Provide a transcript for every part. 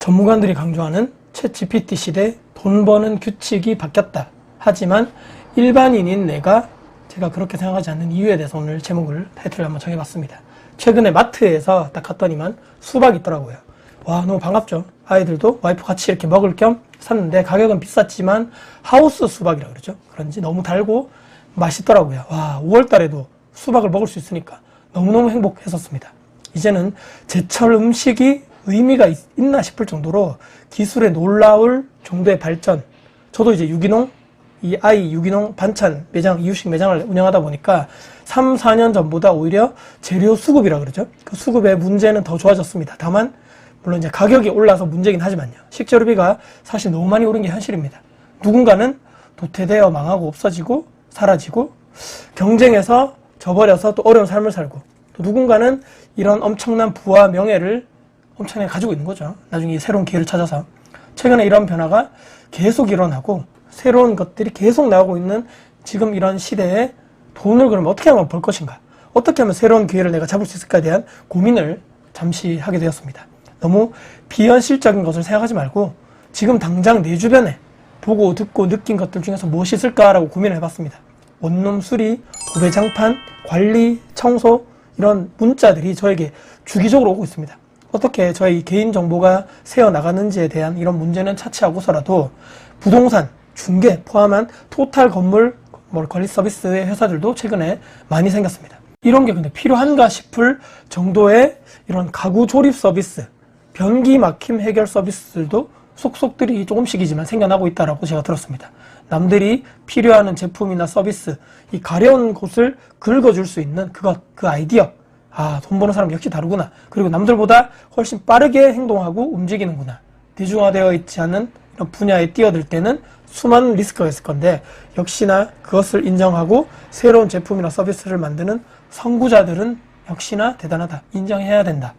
전문가들이 강조하는 챗GPT 시대 돈 버는 규칙이 바뀌었다. 하지만 일반인인 제가 그렇게 생각하지 않는 이유에 대해서 오늘 타이틀을 한번 정해봤습니다. 최근에 마트에서 딱 갔더니만 수박이 있더라고요. 와, 너무 반갑죠? 아이들도 와이프 같이 이렇게 먹을 겸 샀는데 가격은 비쌌지만 하우스 수박이라 그러죠. 그런지 너무 달고 맛있더라고요. 와, 5월 달에도 수박을 먹을 수 있으니까 너무너무 행복했었습니다. 이제는 제철 음식이 의미가 있나 싶을 정도로 기술의 놀라울 정도의 발전. 저도 이제 이 아이 유기농 반찬 매장, 이유식 매장을 운영하다 보니까 3, 4년 전보다 오히려 재료 수급이라 그러죠. 그 수급의 문제는 더 좋아졌습니다. 다만 물론 이제 가격이 올라서 문제긴 하지만요. 식재료비가 사실 너무 많이 오른 게 현실입니다. 누군가는 도태되어 망하고 없어지고 사라지고 경쟁에서 져버려서 또 어려운 삶을 살고 또 누군가는 이런 엄청난 부와 명예를 엄청나게 가지고 있는 거죠. 나중에 새로운 기회를 찾아서. 최근에 이런 변화가 계속 일어나고 새로운 것들이 계속 나오고 있는 지금 이런 시대에 돈을 그러면 어떻게 하면 벌 것인가? 어떻게 하면 새로운 기회를 내가 잡을 수 있을까에 대한 고민을 잠시 하게 되었습니다. 너무 비현실적인 것을 생각하지 말고 지금 당장 내 주변에 보고 듣고 느낀 것들 중에서 무엇이 있을까라고 고민을 해봤습니다. 원룸 수리, 도배장판, 관리, 청소 이런 문자들이 저에게 주기적으로 오고 있습니다. 어떻게 저희 개인정보가 새어나가는지에 대한 이런 문제는 차치하고서라도 부동산, 중개 포함한 토탈 건물 관리 서비스의 회사들도 최근에 많이 생겼습니다. 이런 게 근데 필요한가 싶을 정도의 이런 가구 조립 서비스, 변기 막힘 해결 서비스들도 속속들이 조금씩이지만 생겨나고 있다라고 제가 들었습니다. 남들이 필요하는 제품이나 서비스, 이 가려운 곳을 긁어줄 수 있는 그 아이디어. 아, 돈 버는 사람 역시 다르구나. 그리고 남들보다 훨씬 빠르게 행동하고 움직이는구나. 대중화되어 있지 않은 이런 분야에 뛰어들 때는 수많은 리스크가 있을 건데 역시나 그것을 인정하고 새로운 제품이나 서비스를 만드는 선구자들은 역시나 대단하다. 인정해야 된다.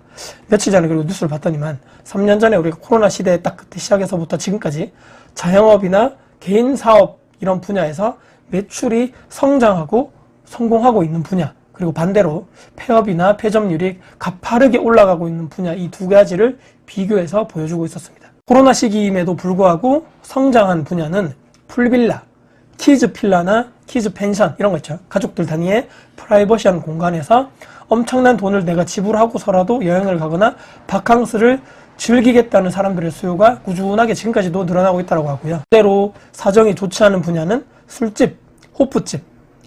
며칠 전에 그리고 뉴스를 봤더니만 3년 전에 우리가 코로나 시대에 딱 그때 시작해서부터 지금까지 자영업이나 개인 사업 이런 분야에서 매출이 성장하고 성공하고 있는 분야, 그리고 반대로 폐업이나 폐점률이 가파르게 올라가고 있는 분야, 이 두 가지를 비교해서 보여주고 있었습니다. 코로나 시기임에도 불구하고 성장한 분야는 풀빌라, 키즈필라나 키즈펜션 이런 거 있죠. 가족들 단위의 프라이버시한 공간에서 엄청난 돈을 내가 지불하고서라도 여행을 가거나 바캉스를 즐기겠다는 사람들의 수요가 꾸준하게 지금까지도 늘어나고 있다고 하고요. 때로 사정이 좋지 않은 분야는 술집, 호프집,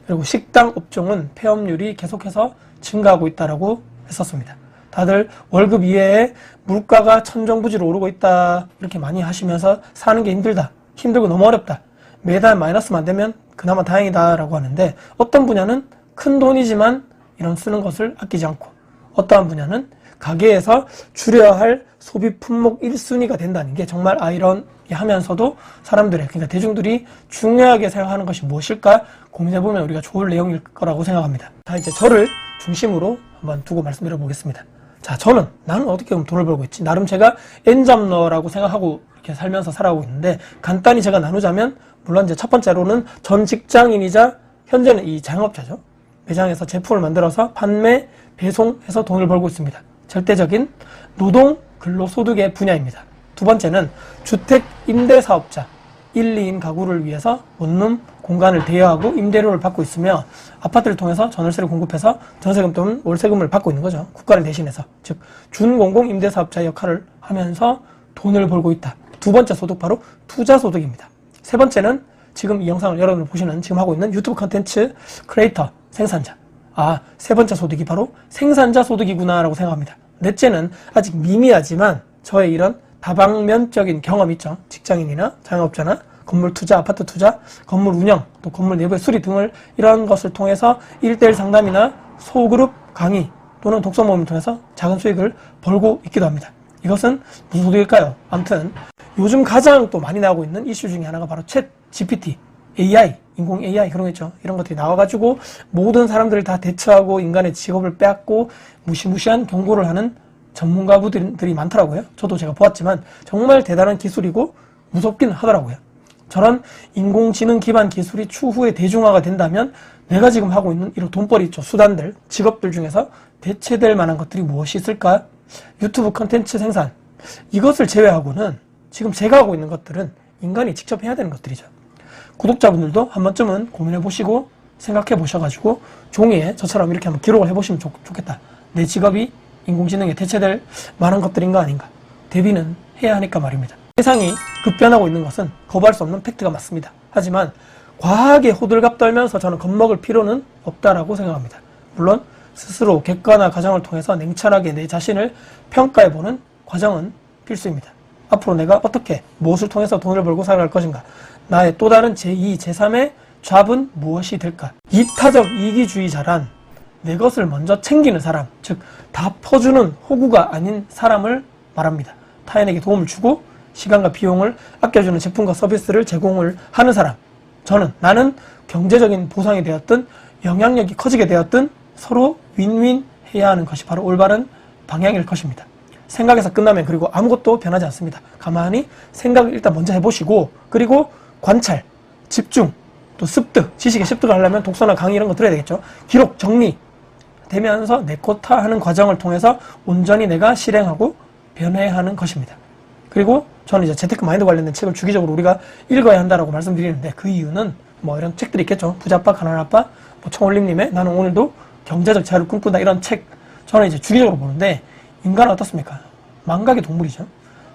그리고 식당 업종은 폐업률이 계속해서 증가하고 있다고 했었습니다. 다들 월급 이외에 물가가 천정부지로 오르고 있다 이렇게 많이 하시면서 사는 게 힘들다, 힘들고 너무 어렵다, 매달 마이너스만 안 되면 그나마 다행이다 라고 하는데 어떤 분야는 큰 돈이지만 이런 쓰는 것을 아끼지 않고 어떠한 분야는 가게에서 줄여야 할 소비 품목 1순위가 된다는 게 정말 아이러니하면서도 사람들의, 그러니까 대중들이 중요하게 생각하는 것이 무엇일까 고민해보면 우리가 좋을 내용일 거라고 생각합니다. 자, 이제 저를 중심으로 한번 두고 말씀드려 보겠습니다. 자, 나는 어떻게 그럼 돈을 벌고 있지? 나름 제가 엔잡러라고 생각하고 이렇게 살면서 살아오고 있는데 간단히 제가 나누자면 물론 이제 첫 번째로는 전 직장인이자 현재는 이 자영업자죠. 매장에서 제품을 만들어서 판매, 배송해서 돈을 벌고 있습니다. 절대적인 노동 근로소득의 분야입니다. 두 번째는 주택 임대사업자, 1, 2인 가구를 위해서 원룸 공간을 대여하고 임대료를 받고 있으며 아파트를 통해서 전월세를 공급해서 전세금 또는 월세금을 받고 있는 거죠. 국가를 대신해서. 즉 준공공 임대사업자의 역할을 하면서 돈을 벌고 있다. 두 번째 소득 바로 투자소득입니다. 세 번째는 지금 이 영상을 여러분들 보시는, 지금 하고 있는 유튜브 컨텐츠 크리에이터, 생산자. 세 번째 소득이 바로 생산자 소득이구나 라고 생각합니다. 넷째는 아직 미미하지만 저의 이런 다방면적인 경험 있죠. 직장인이나 자영업자나 건물 투자, 아파트 투자, 건물 운영, 또 건물 내부의 수리 등을 이런 것을 통해서 1대1 상담이나 소그룹 강의 또는 독서 모임을 통해서 작은 수익을 벌고 있기도 합니다. 이것은 무슨 소득일까요? 아무튼 요즘 가장 또 많이 나오고 있는 이슈 중에 하나가 바로 챗 GPT, AI, 인공 AI 그런 거 있죠. 이런 것들이 나와가지고 모든 사람들을 다 대처하고 인간의 직업을 빼앗고 무시무시한 경고를 하는 전문가분들이 많더라고요. 저도 제가 보았지만 정말 대단한 기술이고 무섭긴 하더라고요. 저런 인공지능 기반 기술이 추후에 대중화가 된다면 내가 지금 하고 있는 이런 돈벌이 있죠. 수단들, 직업들 중에서 대체될 만한 것들이 무엇이 있을까? 유튜브 컨텐츠 생산, 이것을 제외하고는 지금 제가 하고 있는 것들은 인간이 직접 해야 되는 것들이죠. 구독자분들도 한 번쯤은 고민해 보시고 생각해 보셔가지고 종이에 저처럼 이렇게 한번 기록을 해보시면 좋겠다. 내 직업이 인공지능에 대체될 많은 것들인가 아닌가. 대비는 해야 하니까 말입니다. 세상이 급변하고 있는 것은 거부할 수 없는 팩트가 맞습니다. 하지만 과하게 호들갑 떨면서 저는 겁먹을 필요는 없다라고 생각합니다. 물론 스스로 객관화 과정을 통해서 냉철하게 내 자신을 평가해보는 과정은 필수입니다. 앞으로 내가 어떻게 무엇을 통해서 돈을 벌고 살아갈 것인가, 나의 또 다른 제2, 제3의 잡은 무엇이 될까. 이타적 이기주의자란 내 것을 먼저 챙기는 사람, 즉 다 퍼주는 호구가 아닌 사람을 말합니다. 타인에게 도움을 주고 시간과 비용을 아껴주는 제품과 서비스를 제공을 하는 사람. 나는 경제적인 보상이 되었든 영향력이 커지게 되었든 서로 윈윈 해야 하는 것이 바로 올바른 방향일 것입니다. 생각에서 끝나면 그리고 아무것도 변하지 않습니다. 가만히 생각을 일단 먼저 해보시고, 그리고 관찰, 집중, 또 습득, 지식의 습득을 하려면 독서나 강의 이런 거 들어야 되겠죠. 기록, 정리 되면서 내코타 하는 과정을 통해서 온전히 내가 실행하고 변해야 하는 것입니다. 그리고 저는 이제 재테크 마인드 관련된 책을 주기적으로 우리가 읽어야 한다라고 말씀드리는데, 그 이유는 뭐 이런 책들이 있겠죠. 부자아빠, 가난아빠, 뭐 청올림님의 나는 오늘도 경제적 자유를 꿈꾼다, 이런 책 저는 이제 주기적으로 보는데, 인간은 어떻습니까? 망각의 동물이죠.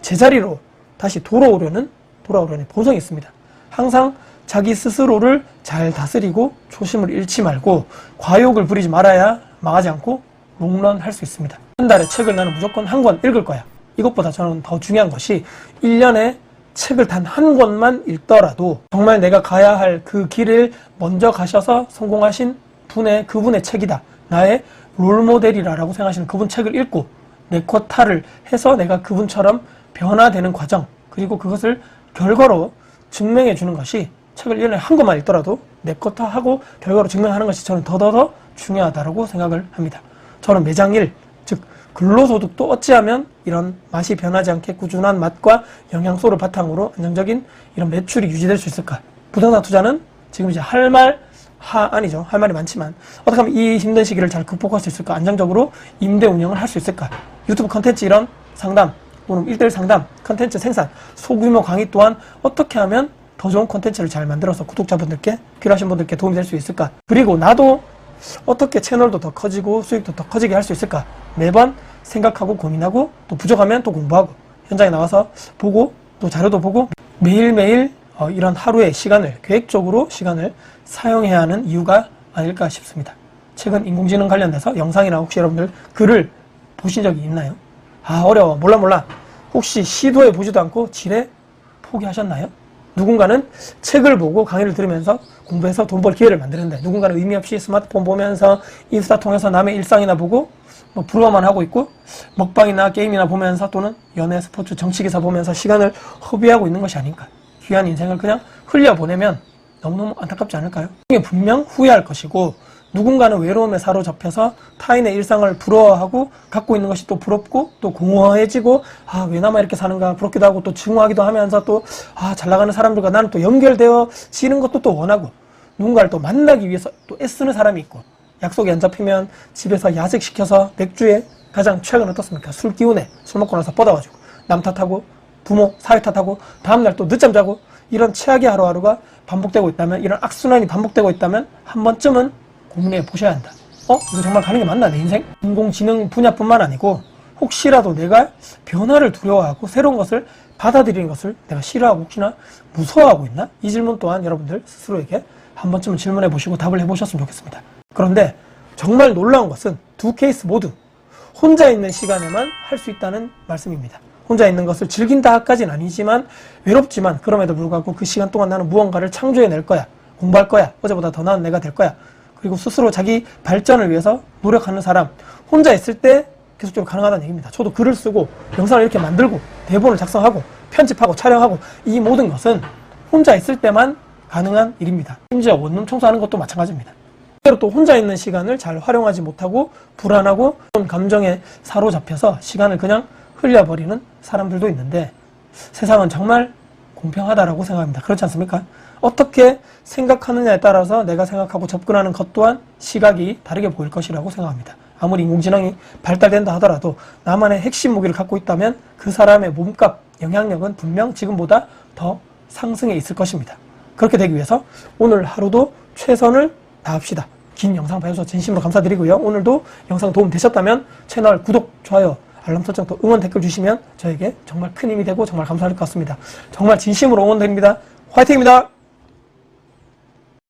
제자리로 다시 돌아오려는 본성이 있습니다. 항상 자기 스스로를 잘 다스리고 초심을 잃지 말고 과욕을 부리지 말아야 망하지 않고 롱런할 수 있습니다. 한 달에 책을 나는 무조건 한 권 읽을 거야. 이것보다 저는 더 중요한 것이 1년에 책을 단 한 권만 읽더라도 정말 내가 가야 할 그 길을 먼저 가셔서 성공하신 그분의 책이다, 나의 롤모델이라고 생각하시는 그분 책을 읽고 내코타를 해서 내가 그분처럼 변화되는 과정, 그리고 그것을 결과로 증명해 주는 것이, 책을 1년에 한 권만 읽더라도 내코타하고 결과로 증명하는 것이 저는 더더더 중요하다고 생각을 합니다. 저는 매장일, 즉 근로소득도 어찌하면 이런 맛이 변하지 않게 꾸준한 맛과 영양소를 바탕으로 안정적인 이런 매출이 유지될 수 있을까. 부동산 투자는 지금 이제 할 말이 많지만 어떻게 하면 이 힘든 시기를 잘 극복할 수 있을까, 안정적으로 임대 운영을 할 수 있을까. 유튜브 컨텐츠 이런 상담 또는 1대1 상담, 컨텐츠 생산, 소규모 강의 또한 어떻게 하면 더 좋은 컨텐츠를 잘 만들어서 구독자분들께, 필요하신 분들께 도움이 될 수 있을까. 그리고 나도 어떻게 채널도 더 커지고 수익도 더 커지게 할 수 있을까. 매번 생각하고 고민하고, 또 부족하면 또 공부하고, 현장에 나와서 보고 또 자료도 보고, 매일매일 이런 하루의 시간을, 계획적으로 시간을 사용해야 하는 이유가 아닐까 싶습니다. 최근 인공지능 관련돼서 영상이나 혹시 여러분들 글을 보신 적이 있나요? 어려워, 몰라. 혹시 시도해 보지도 않고 지레 포기하셨나요? 누군가는 책을 보고 강의를 들으면서 공부해서 돈 벌 기회를 만드는데, 누군가는 의미 없이 스마트폰 보면서 인스타 통해서 남의 일상이나 보고 뭐 부러워만 하고 있고, 먹방이나 게임이나 보면서 또는 연예, 스포츠, 정치 기사 보면서 시간을 허비하고 있는 것이 아닌가. 귀한 인생을 그냥 흘려보내면 너무너무 안타깝지 않을까요? 분명 후회할 것이고, 누군가는 외로움에 사로잡혀서 타인의 일상을 부러워하고 갖고 있는 것이 또 부럽고 또 공허해지고, 왜 나만 이렇게 사는가 부럽기도 하고, 또 증오하기도 하면서 또 잘 나가는 사람들과 나는 또 연결되어지는 것도 또 원하고, 누군가를 또 만나기 위해서 또 애쓰는 사람이 있고, 약속이 안 잡히면 집에서 야식시켜서, 맥주에 가장 최악은 어떻습니까? 술 기운에 술 먹고 나서 뻗어가지고 남 탓하고 부모, 사회 탓하고 다음날 또 늦잠 자고, 이런 최악의 하루하루가 반복되고 있다면, 이런 악순환이 반복되고 있다면 한 번쯤은 고민해 보셔야 한다. 이거 정말 가는 게 맞나, 내 인생? 인공지능 분야뿐만 아니고 혹시라도 내가 변화를 두려워하고 새로운 것을 받아들이는 것을 내가 싫어하고 혹시나 무서워하고 있나? 이 질문 또한 여러분들 스스로에게 한 번쯤은 질문해 보시고 답을 해보셨으면 좋겠습니다. 그런데 정말 놀라운 것은 두 케이스 모두 혼자 있는 시간에만 할 수 있다는 말씀입니다. 혼자 있는 것을 즐긴다까지는 아니지만, 외롭지만 그럼에도 불구하고 그 시간 동안 나는 무언가를 창조해낼 거야, 공부할 거야, 어제보다 더 나은 내가 될 거야, 그리고 스스로 자기 발전을 위해서 노력하는 사람, 혼자 있을 때 계속적으로 가능하다는 얘기입니다. 저도 글을 쓰고 영상을 이렇게 만들고 대본을 작성하고 편집하고 촬영하고, 이 모든 것은 혼자 있을 때만 가능한 일입니다. 심지어 원룸 청소하는 것도 마찬가지입니다. 실제로 또 혼자 있는 시간을 잘 활용하지 못하고 불안하고 감정에 사로잡혀서 시간을 그냥 흘려버리는 사람들도 있는데, 세상은 정말 공평하다라고 생각합니다. 그렇지 않습니까? 어떻게 생각하느냐에 따라서 내가 생각하고 접근하는 것 또한 시각이 다르게 보일 것이라고 생각합니다. 아무리 인공지능이 발달된다 하더라도 나만의 핵심 무기를 갖고 있다면 그 사람의 몸값, 영향력은 분명 지금보다 더 상승해 있을 것입니다. 그렇게 되기 위해서 오늘 하루도 최선을 다합시다. 긴 영상 봐주셔서 진심으로 감사드리고요. 오늘도 영상 도움 되셨다면 채널 구독, 좋아요, 알람 설정 또 응원 댓글 주시면 저에게 정말 큰 힘이 되고 정말 감사할 것 같습니다. 정말 진심으로 응원드립니다. 화이팅입니다.